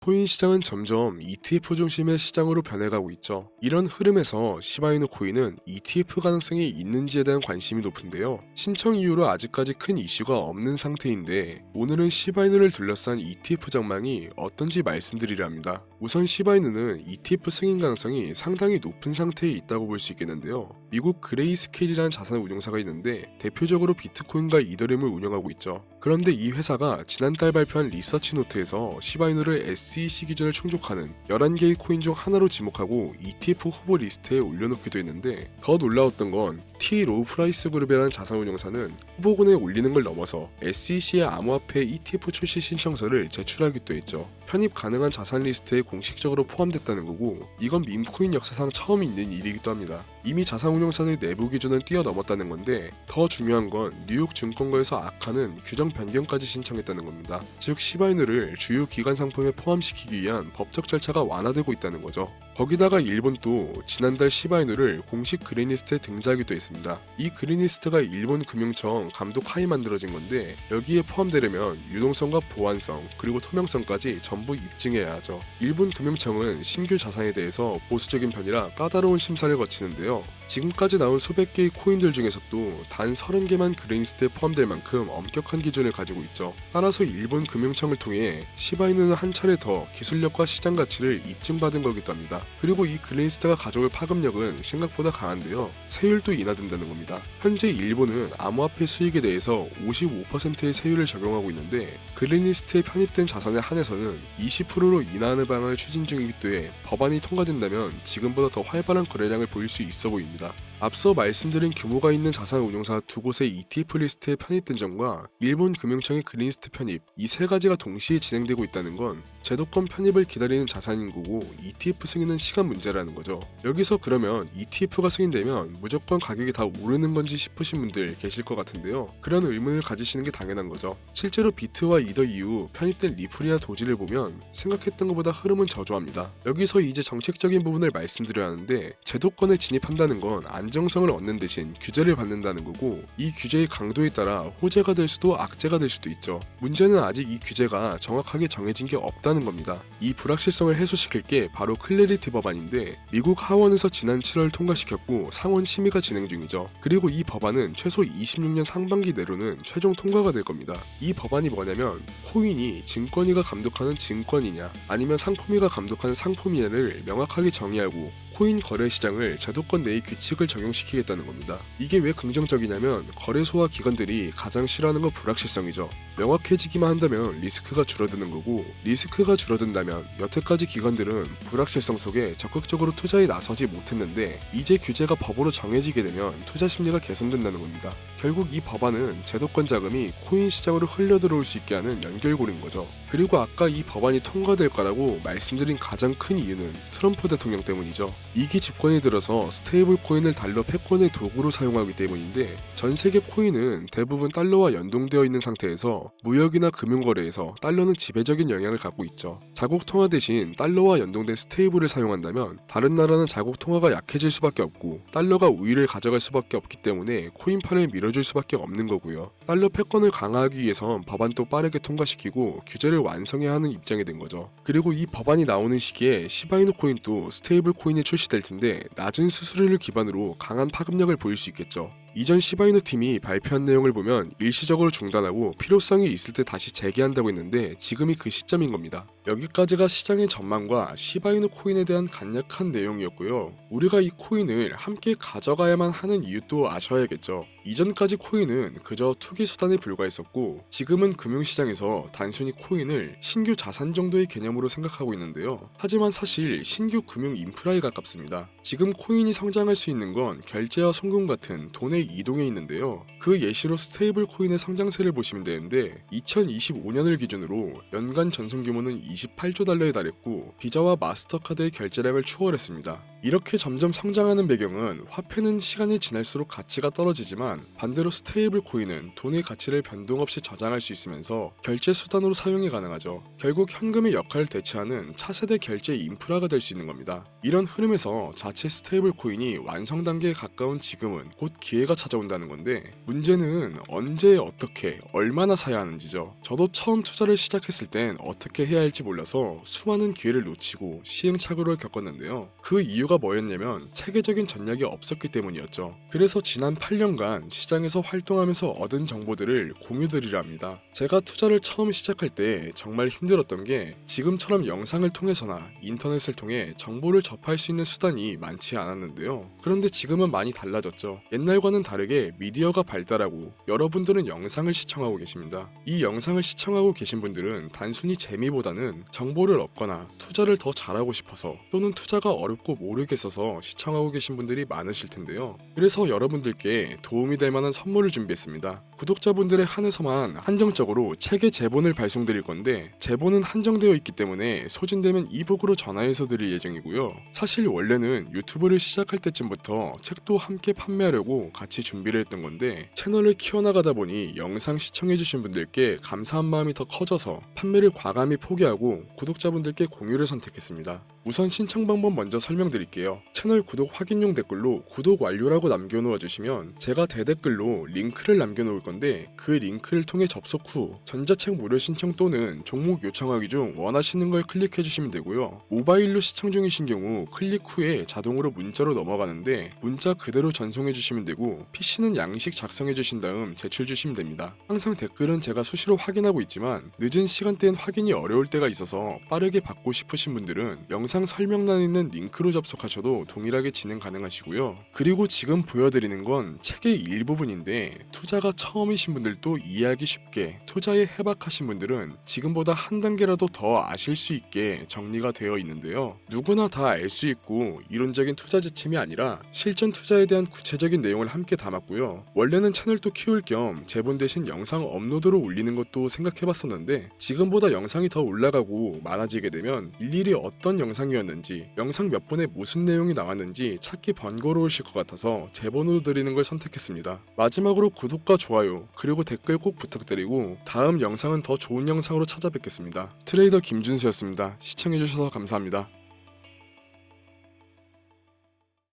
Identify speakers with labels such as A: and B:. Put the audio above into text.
A: 코인 시장은 점점 ETF 중심의 시장으로 변해가고 있죠. 이런 흐름에서 시바이누 코인은 ETF 가능성이 있는지에 대한 관심이 높은데요. 신청 이후로 아직까지 큰 이슈가 없는 상태인데 오늘은 시바이누를 둘러싼 ETF 전망이 어떤지 말씀드리려 합니다. 우선 시바이누는 ETF 승인 가능성이 상당히 높은 상태에 있다고 볼 수 있겠는데요. 미국 그레이스케일이라는 자산 운용사가 있는데 대표적으로 비트코인과 이더리움을 운영하고 있죠. 그런데 이 회사가 지난달 발표한 리서치 노트에서 시바이누를 SEC 기준을 충족하는 11개의 코인 중 하나로 지목하고 ETF 후보 리스트에 올려놓기도 했는데 더 놀라웠던 건 T 로우 프라이스 그룹이라는 자산 운용사는 후보군에 올리는 걸 넘어서 SEC의 암호화폐 ETF 출시 신청서를 제출하기도 했죠. 편입 가능한 자산 리스트에 공식적으로 포함됐다는 거고 이건 밈코인 역사상 처음 있는 일이기도 합니다. 이미 자산 운용사의 내부 기준을 뛰어넘었다는 건데 더 중요한 건 뉴욕 증권거에서 아카는 규정 변경까지 신청했다는 겁니다. 즉 시바이누를 주요 기관 상품에 포함시키기 위한 법적 절차가 완화되고 있다는 거죠. 거기다가 일본도 지난달 시바이누를 공식 그린리스트에 등재하기도 했습니다. 이 그린리스트가 일본 금융청 감독 하에 만들어진 건데 여기에 포함되려면 유동성과 보안성 그리고 투명성까지 전부 입증해야 하죠. 일본 금융청은 신규 자산에 대해서 보수적인 편이라 까다로운 심사를 거치는데요. 지금까지 나온 수백 개의 코인들 중에서도 단 30개만 그린리스트에 포함될 만큼 엄격한 기준을 가지고 있죠. 따라서 일본 금융청을 통해 시바이누는 한 차례 더 기술력과 시장 가치를 입증받은 거기도 합니다. 그리고 이 그린리스트가 가져올 파급력은 생각보다 강한데요. 세율도 인하된다는 겁니다. 현재 일본은 암호화폐 수익에 대해서 55%의 세율을 적용하고 있는데 그린리스트에 편입된 자산에 한해서는 20%로 인하하는 방안을 추진 중이기 때문에 법안이 통과된다면 지금보다 더 활발한 거래량을 보일 수 있어 보입니다. 앞서 말씀드린 규모가 있는 자산 운용사 두 곳의 ETF 리스트에 편입된 점과 일본 금융청의 그린리스트 편입 이 세 가지가 동시에 진행되고 있다는 건 제도권 편입을 기다리는 자산인 거고 ETF 승인은 시간 문제라는 거죠. 여기서 그러면 ETF가 승인되면 무조건 가격이 다 오르는 건지 싶으신 분들 계실 것 같은데요. 그런 의문을 가지시는 게 당연한 거죠. 실제로 비트와 이더 이후 편입된 리플이나 도지를 보면 생각했던 것보다 흐름은 저조합니다. 여기서 이제 정책적인 부분을 말씀드려야 하는데 제도권에 진입한다는 건 안정성을 얻는 대신 규제를 받는다는 거고 이 규제의 강도에 따라 호재가 될 수도 악재가 될 수도 있죠. 문제는 아직 이 규제가 정확하게 정해진 게 없다는 겁니다. 이 불확실성을 해소시킬 게 바로 클래리티 법안인데 미국 하원에서 지난 7월 통과시켰고 상원 심의가 진행 중이죠. 그리고 이 법안은 최소 26년 상반기 내로는 최종 통과가 될 겁니다. 이 법안이 뭐냐면 코인이 증권위가 감독하는 증권이냐 아니면 상품위가 감독하는 상품이냐를 명확하게 정의하고 코인 거래 시장을 제도권 내의 규칙을 적용시키겠다는 겁니다. 이게 왜 긍정적이냐면 거래소와 기관들이 가장 싫어하는 건 불확실성이죠. 명확해지기만 한다면 리스크가 줄어드는 거고 리스크가 줄어든다면 여태까지 기관들은 불확실성 속에 적극적으로 투자에 나서지 못했는데 이제 규제가 법으로 정해지게 되면 투자 심리가 개선된다는 겁니다. 결국 이 법안은 제도권 자금이 코인 시장으로 흘려들어올 수 있게 하는 연결고리인 거죠. 그리고 아까 이 법안이 통과될 거라고 말씀드린 가장 큰 이유는 트럼프 대통령 때문이죠. 2기 집권에 들어서 스테이블 코인을 달러 패권의 도구로 사용하기 때문인데 전 세계 코인은 대부분 달러와 연동되어 있는 상태에서 무역이나 금융거래에서 달러는 지배적인 영향을 갖고 있죠. 자국 통화 대신 달러와 연동된 스테이블을 사용한다면 다른 나라는 자국 통화가 약해질 수밖에 없고 달러가 우위를 가져갈 수밖에 없기 때문에 코인파를 밀어줄 수밖에 없는 거고요. 달러 패권을 강화하기 위해선 법안도 빠르게 통과시키고 규제를 완성해야 하는 입장이 된 거죠. 그리고 이 법안이 나오는 시기에 시바이누 코인도 스테이블 코인이 출시될 텐데 낮은 수수료를 기반으로 강한 파급력을 보일 수 있겠죠. 이전 시바이누 팀이 발표한 내용을 보면 일시적으로 중단하고 필요성이 있을 때 다시 재개한다고 했는데 지금이 그 시점인 겁니다. 여기까지가 시장의 전망과 시바이누 코인에 대한 간략한 내용이었고요. 우리가 이 코인을 함께 가져가야만 하는 이유도 아셔야겠죠. 이전까지 코인은 그저 투기 수단에 불과했었고 지금은 금융시장에서 단순히 코인을 신규 자산 정도의 개념으로 생각하고 있는데요. 하지만 사실 신규 금융 인프라에 가깝습니다. 지금 코인이 성장할 수 있는 건 결제와 송금 같은 돈의 이동에 있는데요. 그 예시로 스테이블 코인의 성장세를 보시면 되는데 2025년을 기준으로 연간 전송 규모는 28조 달러에 달했고 비자와 마스터카드의 결제량을 추월했습니다. 이렇게 점점 성장하는 배경은 화폐는 시간이 지날수록 가치가 떨어지지만 반대로 스테이블 코인은 돈의 가치를 변동 없이 저장할 수 있으면서 결제 수단으로 사용이 가능하죠. 결국 현금의 역할을 대체하는 차세대 결제 인프라가 될 수 있는 겁니다. 이런 흐름에서 자체 스테이블 코인이 완성 단계에 가까운 지금은 곧 기회가 기회가 찾아온다는 건데, 문제는 언제 어떻게 얼마나 사야 하는지죠. 저도 처음 투자를 시작했을 땐 어떻게 해야 할지 몰라서 수많은 기회를 놓치고 시행착오를 겪었는데요. 그 이유가 뭐였냐면 체계적인 전략이 없었기 때문이었죠. 그래서 지난 8년간 시장에서 활동하면서 얻은 정보들을 공유드리려 합니다. 제가 투자를 처음 시작할 때 정말 힘들었던 게 지금처럼 영상을 통해서나 인터넷을 통해 정보를 접할 수 있는 수단이 많지 않았는데요. 그런데 지금은 많이 달라졌죠. 옛날과는 다르게 미디어가 발달하고 여러분들은 영상을 시청하고 계십니다. 이 영상을 시청하고 계신 분들은 단순히 재미보다는 정보를 얻거나 투자를 더 잘하고 싶어서, 또는 투자가 어렵고 모르겠어서 시청하고 계신 분들이 많으실 텐데요. 그래서 여러분들께 도움이 될 만한 선물을 준비했습니다. 구독자분들에 한해서만 한정적으로 책의 제본을 발송드릴 건데, 제본은 한정되어 있기 때문에 소진되면 이북으로 전화해서 드릴 예정이고요. 사실 원래는 유튜브를 시작할 때쯤부터 책도 함께 판매하려고 같이 준비를 했던 건데, 채널을 키워나가다 보니 영상 시청해주신 분들께 감사한 마음이 더 커져서 판매를 과감히 포기하고 구독자분들께 공유를 선택했습니다. 우선 신청 방법 먼저 설명드릴게요. 채널 구독 확인용 댓글로 구독 완료라고 남겨놓아 주시면 제가 대댓글로 링크를 남겨놓을 건데, 그 링크를 통해 접속 후 전자책 무료 신청 또는 종목 요청하기 중 원하시는 걸 클릭해 주시면 되고요. 모바일로 시청 중이신 경우 클릭 후에 자동으로 문자로 넘어가는데 문자 그대로 전송해 주시면 되고, PC는 양식 작성해 주신 다음 제출 주시면 됩니다. 항상 댓글은 제가 수시로 확인하고 있지만 늦은 시간대엔 확인이 어려울 때가 있어서 빠르게 받고 싶으신 분들은 영상 설명란에 있는 링크로 접속하셔도 동일하게 진행 가능하시고요. 그리고 지금 보여드리는 건 책의 일부분인데, 투자가 처음이신 분들도 이해하기 쉽게, 투자에 해박하신 분들은 지금보다 한 단계라도 더 아실 수 있게 정리가 되어 있는데요. 누구나 다 알 수 있고 이론적인 투자 지침이 아니라 실전 투자에 대한 구체적인 내용을 함께 담았고요. 원래는 채널도 키울 겸 제본 대신 영상 업로드로 올리는 것도 생각해봤었는데, 지금보다 영상이 더 올라가고 많아지게 되면 일일이 어떤 영상이었는지, 영상 몇 분에 무슨 내용이 나왔는지 찾기 번거로우실 것 같아서 제본으로 드리는 걸 선택했습니다. 마지막으로 구독과 좋아요 그리고 댓글 꼭 부탁드리고, 다음 영상은 더 좋은 영상으로 찾아뵙겠습니다. 트레이더 김준수였습니다. 시청해주셔서 감사합니다.